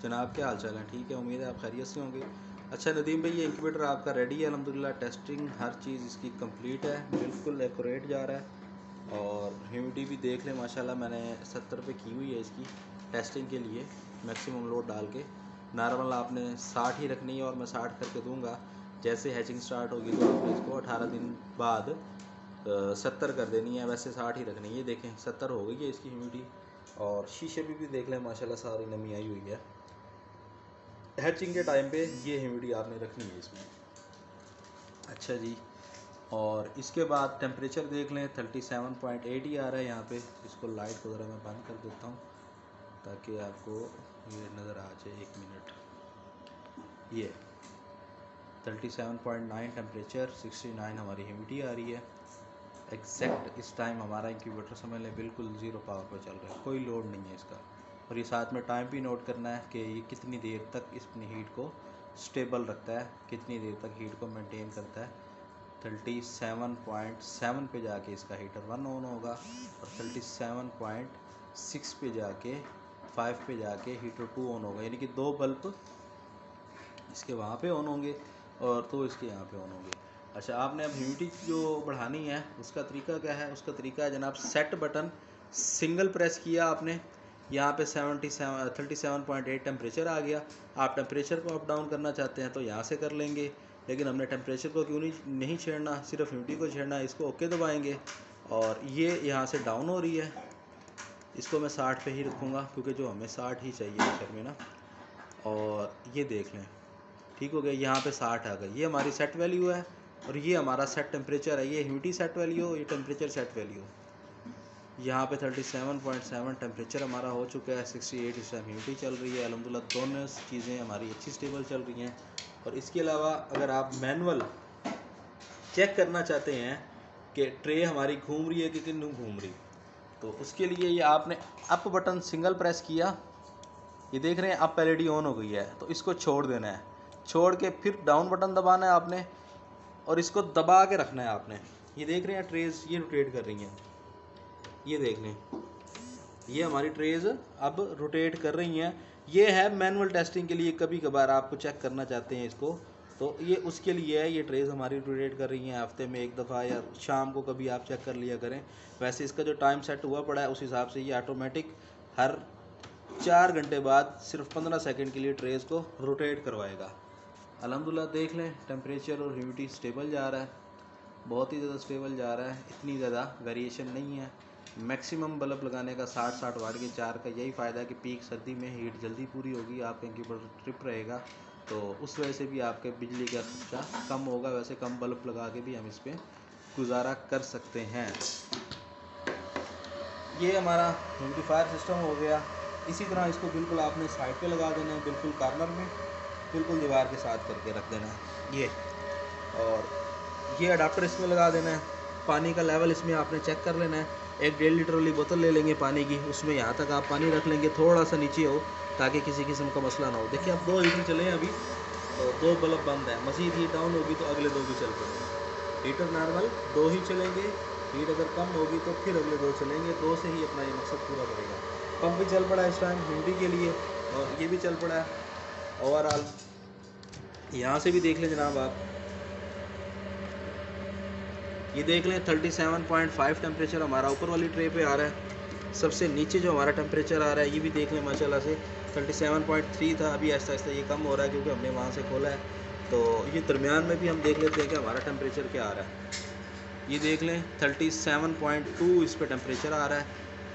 जनाब, क्या हाल चाल है? ठीक है, उम्मीद है आप खैरियत से होंगे। अच्छा नदीम भाई, ये इंक्यूबेटर आपका रेडी है अल्हम्दुलिल्लाह। टेस्टिंग हर चीज़ इसकी कंप्लीट है, बिल्कुल एक्यूरेट जा रहा है। और ह्यूमिडिटी भी देख लें माशाल्लाह, मैंने 70 पे की हुई है इसकी टेस्टिंग के लिए, मैक्सिमम लोड डाल के। नॉर्मल आपने 60 ही रखनी है और मैं 60 करके दूंगा। जैसे हैचिंग स्टार्ट होगी तो आपने इसको 18 दिन बाद 70 कर देनी है, वैसे 60 ही रखनी है। ये देखें 70 हो गई है इसकी ह्यूमिडिटी। और शीशे भी देख लें माशाल्लाह, सारी नमी आई हुई है। हैचिंग के टाइम पे ये ह्यूमिडिटी आपने रखनी है इसमें। अच्छा जी, और इसके बाद टेम्परेचर देख लें 37.8 ही आ रहा है यहाँ पे। इसको लाइट को ज़रा मैं बंद कर देता हूँ ताकि आपको ये नज़र आ जाए। 1 मिनट। ये 37.9 टेम्परेचर, 69 हमारी ह्यूमिडिटी आ रही है। एग्जैक्ट इस टाइम हमारा इंक्यूबेटर समझ लें बिल्कुल ज़ीरो पावर पर चल रहा है, कोई लोड नहीं है इसका। और ये साथ में टाइम भी नोट करना है कि ये कितनी देर तक अपनी हीट को स्टेबल रखता है, कितनी देर तक हीट को मेंटेन करता है। 37.7 पे जाके इसका हीटर 1 ऑन होगा और 37.6 पे जाके 5 पे जाके हीटर 2 ऑन होगा। यानी कि 2 बल्ब इसके वहाँ पे ऑन होंगे और 2 इसके यहाँ पे ऑन होंगे। अच्छा, आपने अब ह्यूमिडिटी जो बढ़ानी है उसका तरीका क्या है? उसका तरीका है जनाब, सेट बटन सिंगल प्रेस किया आपने, यहाँ पे 37.8 टेम्परेचर आ गया। आप टेम्परेचर को अप डाउन करना चाहते हैं तो यहाँ से कर लेंगे, लेकिन हमने टेम्परेचर को क्यों नहीं छेड़ना, सिर्फ ह्यूमिडिटी को छेड़ना है। इसको ओके दबाएंगे और ये यहाँ से डाउन हो रही है। इसको मैं 60 पे ही रखूँगा क्योंकि जो हमें 60 ही चाहिए सर में ना। और ये देख लें ठीक हो गया, यहाँ पे 60 आ गई। ये हमारी सेट वैल्यू है और ये हमारा सेट टेम्परेचर है। ये ह्यूमिडिटी सेट वैल्यू, ये टेम्परेचर सेट वैल्यू। यहाँ पे 37.7 टेम्परेचर हमारा हो चुका है। 68 इस टाइम ह्यूमिडिटी चल रही है। अल्हम्दुलिल्लाह दोनों चीज़ें हमारी अच्छी स्टेबल चल रही हैं। और इसके अलावा अगर आप मैनुअल चेक करना चाहते हैं कि ट्रे हमारी घूम रही है कि नहीं घूम रही, तो उसके लिए ये आपने अप बटन सिंगल प्रेस किया, ये देख रहे हैं अप एलईडी ऑन हो गई है, तो इसको छोड़ देना है। छोड़ के फिर डाउन बटन दबाना है आपने और इसको दबा के रखना है आपने। ये देख रहे हैं ट्रेज ये रोटेट कर रही हैं, ये देख लें ये हमारी ट्रेज अब रोटेट कर रही हैं। ये है मैनुअल टेस्टिंग के लिए, कभी कभार आपको चेक करना चाहते हैं इसको तो ये उसके लिए है। ये ट्रेज हमारी रोटेट कर रही हैं हफ्ते में 1 दफ़ा या शाम को कभी आप चेक कर लिया करें। वैसे इसका जो टाइम सेट हुआ पड़ा है उस हिसाब से ये ऑटोमेटिक हर 4 घंटे बाद सिर्फ 15 सेकंड के लिए ट्रेस को रोटेट करवाएगा। अल्हम्दुलिल्लाह देख लें टेम्परेचर और ह्यूमिडिटी स्टेबल जा रहा है, बहुत ही ज़्यादा स्टेबल जा रहा है, इतनी ज़्यादा वेरिएशन नहीं है। मैक्सिमम बल्ब लगाने का 60 वाट के 4 का यही फ़ायदा है कि पीक सर्दी में हीट जल्दी पूरी होगी, आपका इंक्यूबेटर ट्रिप रहेगा, तो उस वजह से भी आपके बिजली का खर्चा कम होगा। वैसे कम बल्ब लगा के भी हम इस पर गुजारा कर सकते हैं। ये हमारा ह्यूमिडिफायर सिस्टम हो गया। इसी तरह इसको बिल्कुल आपने साइड पे लगा देना है, बिल्कुल कॉर्नर में, बिल्कुल दीवार के साथ करके रख देना है ये। और ये अडाप्टर इसमें लगा देना है। पानी का लेवल इसमें आपने चेक कर लेना है। एक 1.5 लीटर वाली बोतल ले लेंगे पानी की, उसमें यहाँ तक आप पानी रख लेंगे, थोड़ा सा नीचे हो ताकि किसी किस्म का मसला ना हो। देखिए अब 2 हीटर चले हैं अभी, तो 2 बल्ब बंद है। मज़ीद हीट डाउन होगी तो अगले 2 भी चल पड़ेंगे। हीटर नॉर्मल 2 ही चलेंगे, हीट अगर कम होगी तो फिर अगले 2 चलेंगे। 2 से ही अपना ये मकसद पूरा करेगा। पंप भी चल पड़ा है इस टाइम ह्यूमिडिटी के लिए और ये भी चल पड़ा है ओवरऑल। यहाँ से भी देख लें जनाब आप, ये देख लें 37.5 टेम्परेचर हमारा ऊपर वाली ट्रे पे आ रहा है। सबसे नीचे जो हमारा टेम्परेचर आ रहा है ये भी देख लें माशाल्लाह से 37.3 था। अभी आहिस्ता आहिस्ता ये कम हो रहा है क्योंकि हमने वहाँ से खोला है। तो ये दरमियान में भी हम देख लेते हैं कि हमारा टेम्परेचर क्या आ रहा है। ये देख लें 37.2 इस पर टेम्परेचर आ रहा है।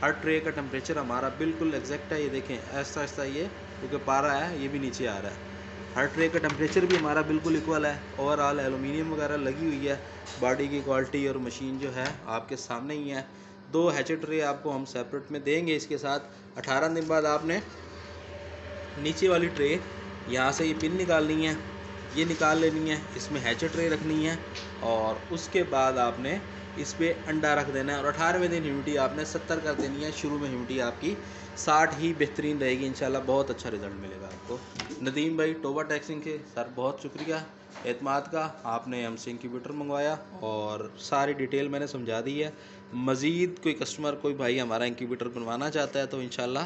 हर ट्रे का टेम्परेचर हमारा बिल्कुल एग्जैक्ट है। ये देखें आहिस्ता आहिस्ता ये क्योंकि पारा है ये भी नीचे आ रहा है। हर ट्रे का टेम्परेचर भी हमारा बिल्कुल इक्वल है। ओवरऑल एलुमिनियम वगैरह लगी हुई है। बॉडी की क्वालिटी और मशीन जो है आपके सामने ही है। 2 हैचेट ट्रे आपको हम सेपरेट में देंगे। इसके साथ 18 दिन बाद आपने नीचे वाली ट्रे यहाँ से ये पिन निकालनी है, ये निकाल लेनी है, इसमें हैचेट ट्रे रखनी है और उसके बाद आपने इस पर अंडा रख देना है। और 18वें दिन ह्यूमिडिटी आपने 70 कर देनी है। शुरू में ह्यूमिडिटी आपकी 60 ही बेहतरीन रहेगी इंशाल्लाह, बहुत अच्छा रिजल्ट मिलेगा आपको। नदीम भाई टोबा टेक्सिंग के सर बहुत शुक्रिया एतमाद का, आपने हमसे इंक्यूबेटर मंगवाया और सारी डिटेल मैंने समझा दी है। मज़ीद कोई कस्टमर कोई भाई हमारा इंक्यूबेटर बनवाना चाहता है तो इंशाल्लाह